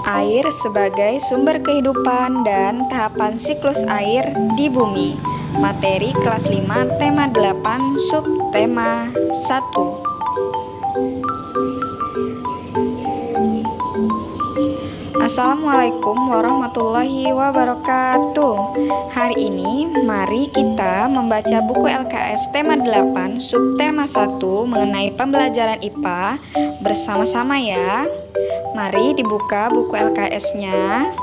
Air sebagai sumber kehidupan dan tahapan siklus air di bumi. Materi kelas 5 tema 8 subtema 1. Assalamualaikum warahmatullahi wabarakatuh. Hari ini mari kita membaca buku LKS tema 8 subtema 1 mengenai pembelajaran IPA bersama-sama ya. Mari dibuka buku LKS-nya.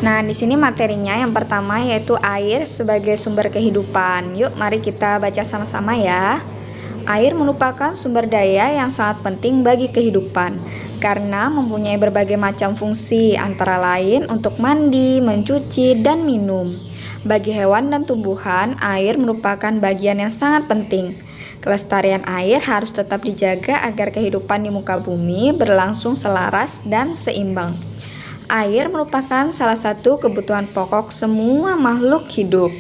Nah, di sini materinya yang pertama yaitu air sebagai sumber kehidupan. Yuk, mari kita baca sama-sama ya. Air merupakan sumber daya yang sangat penting bagi kehidupan karena mempunyai berbagai macam fungsi, antara lain untuk mandi, mencuci, dan minum. Bagi hewan dan tumbuhan, air merupakan bagian yang sangat penting. Kelestarian air harus tetap dijaga agar kehidupan di muka bumi berlangsung selaras dan seimbang. Air merupakan salah satu kebutuhan pokok semua makhluk hidup.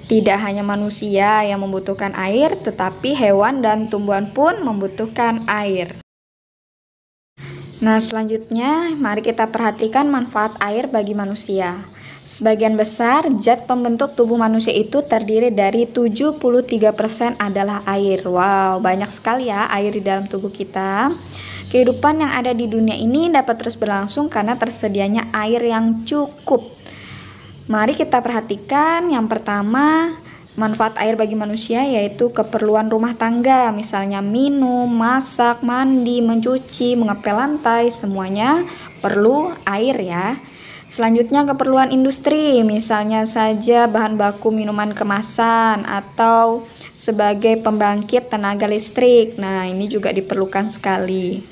Tidak hanya manusia yang membutuhkan air, tetapi hewan dan tumbuhan pun membutuhkan air. Nah, selanjutnya mari kita perhatikan manfaat air bagi manusia. Sebagian besar zat pembentuk tubuh manusia itu terdiri dari 73% adalah air. Wow, banyak sekali ya air di dalam tubuh kita. Kehidupan yang ada di dunia ini dapat terus berlangsung karena tersedianya air yang cukup. Mari kita perhatikan yang pertama, manfaat air bagi manusia yaitu keperluan rumah tangga, misalnya minum, masak, mandi, mencuci, mengepel lantai, semuanya perlu air ya. Selanjutnya keperluan industri, misalnya saja bahan baku minuman kemasan atau sebagai pembangkit tenaga listrik. Nah, ini juga diperlukan sekali.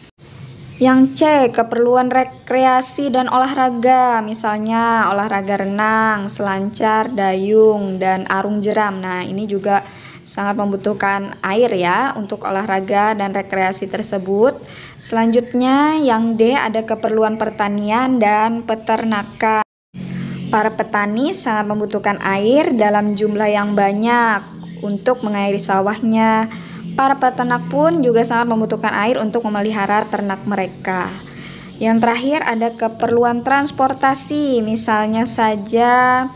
Yang C, keperluan rekreasi dan olahraga, misalnya olahraga renang, selancar, dayung, dan arung jeram. Nah, ini juga sangat membutuhkan air ya untuk olahraga dan rekreasi tersebut. Selanjutnya yang D, ada keperluan pertanian dan peternakan. Para petani sangat membutuhkan air dalam jumlah yang banyak untuk mengairi sawahnya. Para peternak pun juga sangat membutuhkan air untuk memelihara ternak mereka. Yang terakhir ada keperluan transportasi, misalnya saja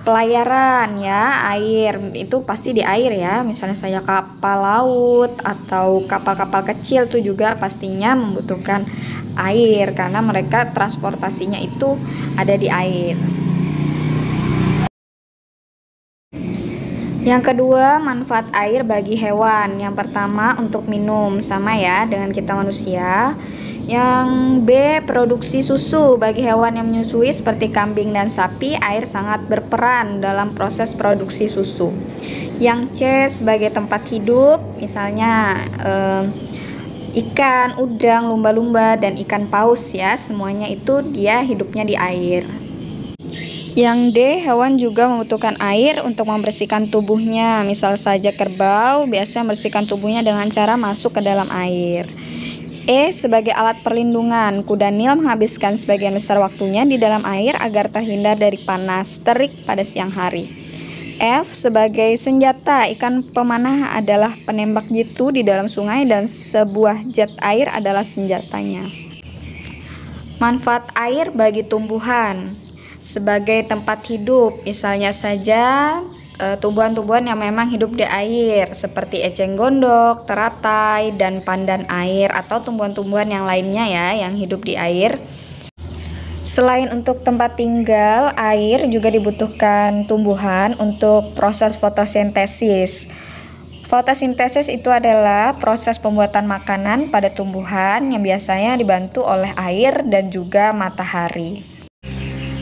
pelayaran ya, air itu pasti di air ya, misalnya saja kapal laut atau kapal-kapal kecil itu juga pastinya membutuhkan air karena mereka transportasinya itu ada di air. Yang kedua, manfaat air bagi hewan. Yang pertama untuk minum, sama ya dengan kita manusia. Yang B, produksi susu. Bagi hewan yang menyusui seperti kambing dan sapi, air sangat berperan dalam proses produksi susu. Yang C, sebagai tempat hidup, misalnya ikan, udang, lumba-lumba, dan ikan paus ya, semuanya itu dia hidupnya di air. Yang D, hewan juga membutuhkan air untuk membersihkan tubuhnya. Misal saja kerbau biasa membersihkan tubuhnya dengan cara masuk ke dalam air. E, sebagai alat perlindungan. Kuda Nil menghabiskan sebagian besar waktunya di dalam air agar terhindar dari panas terik pada siang hari. F, sebagai senjata. Ikan pemanah adalah penembak jitu di dalam sungai dan sebuah jet air adalah senjatanya. Manfaat air bagi tumbuhan. Sebagai tempat hidup, misalnya saja tumbuhan-tumbuhan yang memang hidup di air seperti eceng gondok, teratai, dan pandan air atau tumbuhan-tumbuhan yang lainnya ya yang hidup di air. Selain untuk tempat tinggal, air juga dibutuhkan tumbuhan untuk proses fotosintesis. Fotosintesis itu adalah proses pembuatan makanan pada tumbuhan yang biasanya dibantu oleh air dan juga matahari.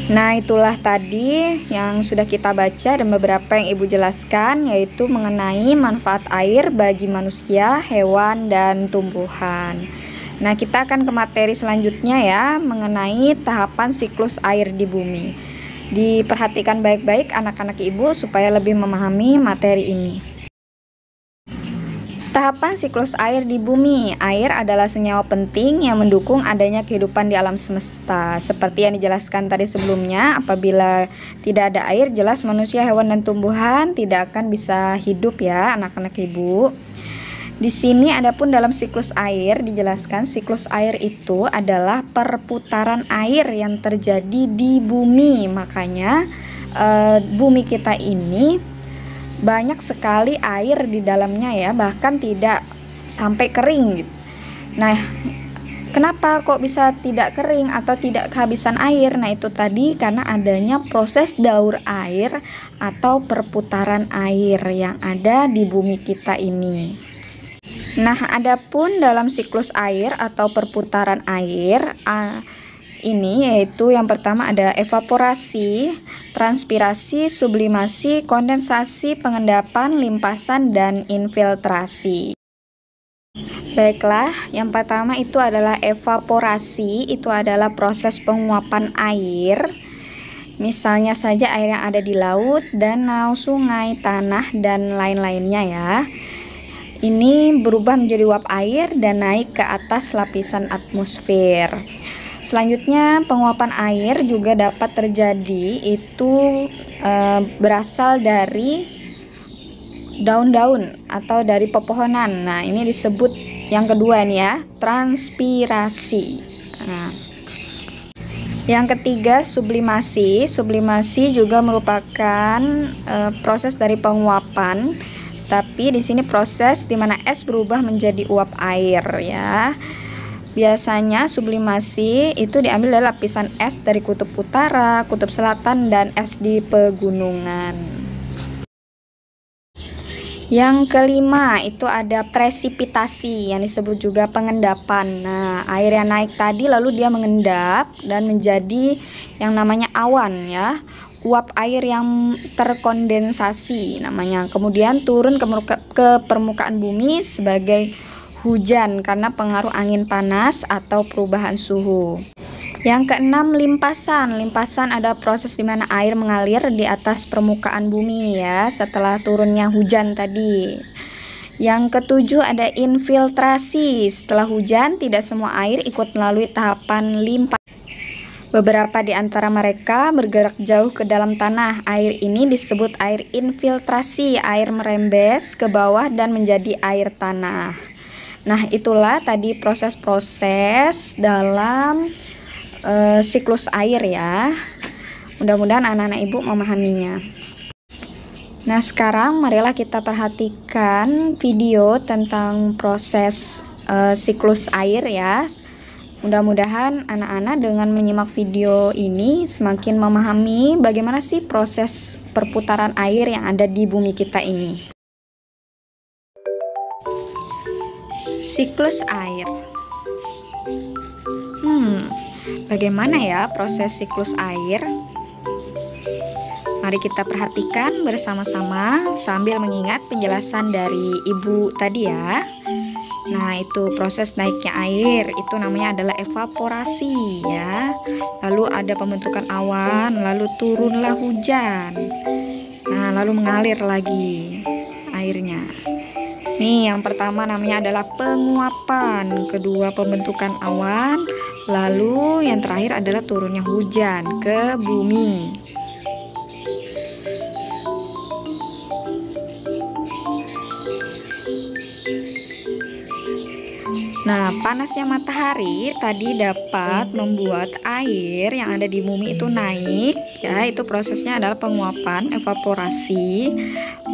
Nah, itulah tadi yang sudah kita baca dan beberapa yang Ibu jelaskan, yaitu mengenai manfaat air bagi manusia, hewan, dan tumbuhan. Nah, kita akan ke materi selanjutnya ya, mengenai tahapan siklus air di bumi. Diperhatikan baik-baik anak-anak Ibu supaya lebih memahami materi ini. Tahapan siklus air di bumi. Air adalah senyawa penting yang mendukung adanya kehidupan di alam semesta. Seperti yang dijelaskan tadi sebelumnya, apabila tidak ada air, jelas manusia, hewan, dan tumbuhan tidak akan bisa hidup ya, anak-anak Ibu. Di sini adapun dalam siklus air dijelaskan siklus air itu adalah perputaran air yang terjadi di bumi. Makanya bumi kita ini banyak sekali air di dalamnya ya, bahkan tidak sampai kering gitu. Nah, kenapa kok bisa tidak kering atau tidak kehabisan air? Nah, itu tadi karena adanya proses daur air atau perputaran air yang ada di bumi kita ini. Nah, adapun dalam siklus air atau perputaran air ini yaitu yang pertama ada evaporasi, transpirasi, sublimasi, kondensasi, pengendapan, limpasan, dan infiltrasi. Baiklah, yang pertama itu adalah evaporasi, itu adalah proses penguapan air. Misalnya saja air yang ada di laut, danau, sungai, tanah, dan lain-lainnya ya. Ini berubah menjadi uap air dan naik ke atas lapisan atmosfer. Selanjutnya, penguapan air juga dapat terjadi itu berasal dari daun-daun atau dari pepohonan. Nah, ini disebut yang kedua nih ya, transpirasi. Nah, yang ketiga sublimasi. Sublimasi juga merupakan proses dari penguapan, tapi di sini proses di mana es berubah menjadi uap air ya. Biasanya sublimasi itu diambil dari lapisan es dari kutub utara, kutub selatan, dan es di pegunungan. Yang kelima itu ada presipitasi yang disebut juga pengendapan. Nah, air yang naik tadi lalu dia mengendap dan menjadi yang namanya awan ya. Uap air yang terkondensasi namanya. Kemudian turun ke permukaan bumi sebagai hujan karena pengaruh angin panas atau perubahan suhu. Yang keenam, limpasan. Limpasan adalah proses di mana air mengalir di atas permukaan bumi ya setelah turunnya hujan tadi. Yang ketujuh ada infiltrasi. Setelah hujan, tidak semua air ikut melalui tahapan limpasan. Beberapa di antara mereka bergerak jauh ke dalam tanah. Air ini disebut air infiltrasi. Air merembes ke bawah dan menjadi air tanah. Nah, itulah tadi proses-proses dalam siklus air ya. Mudah-mudahan anak-anak ibu memahaminya. Nah, sekarang marilah kita perhatikan video tentang proses siklus air ya. Mudah-mudahan anak-anak dengan menyimak video ini semakin memahami bagaimana sih proses perputaran air yang ada di bumi kita ini. Siklus air. Bagaimana ya proses siklus air? Mari kita perhatikan bersama-sama sambil mengingat penjelasan dari ibu tadi ya. Nah, itu proses naiknya air, itu namanya adalah evaporasi ya. Lalu ada pembentukan awan, lalu turunlah hujan. Nah, lalu mengalir lagi airnya. Nih, yang pertama namanya adalah penguapan, kedua pembentukan awan, lalu yang terakhir adalah turunnya hujan ke bumi. Nah, panasnya matahari tadi dapat membuat air yang ada di bumi itu naik ya, itu prosesnya adalah penguapan, evaporasi.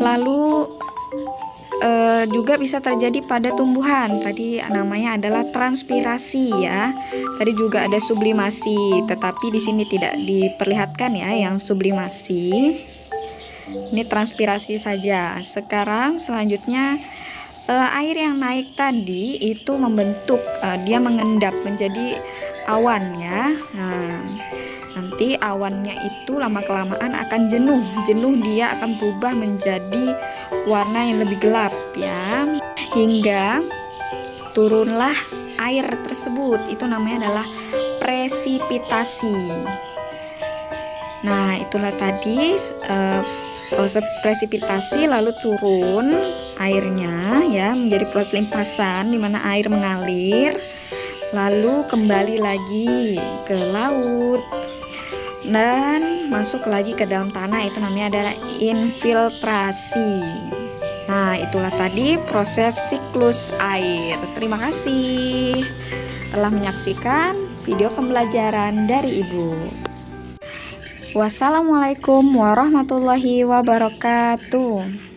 Lalu juga bisa terjadi pada tumbuhan. Tadi namanya adalah transpirasi ya. Tadi juga ada sublimasi, tetapi di sini tidak diperlihatkan ya yang sublimasi. Ini transpirasi saja. Sekarang selanjutnya air yang naik tadi itu membentuk, dia mengendap menjadi awan ya. Nah, nanti awannya itu lama-kelamaan akan jenuh. Jenuh dia akan berubah menjadi warna yang lebih gelap ya. Hingga turunlah air tersebut. Itu namanya adalah presipitasi. Nah, itulah tadi proses presipitasi, lalu turun airnya ya menjadi proses limpasan di mana air mengalir lalu kembali lagi ke laut dan masuk lagi ke dalam tanah, itu namanya adalah infiltrasi. Nah, itulah tadi proses siklus air. Terima kasih telah menyaksikan video pembelajaran dari Ibu. Wassalamualaikum warahmatullahi wabarakatuh.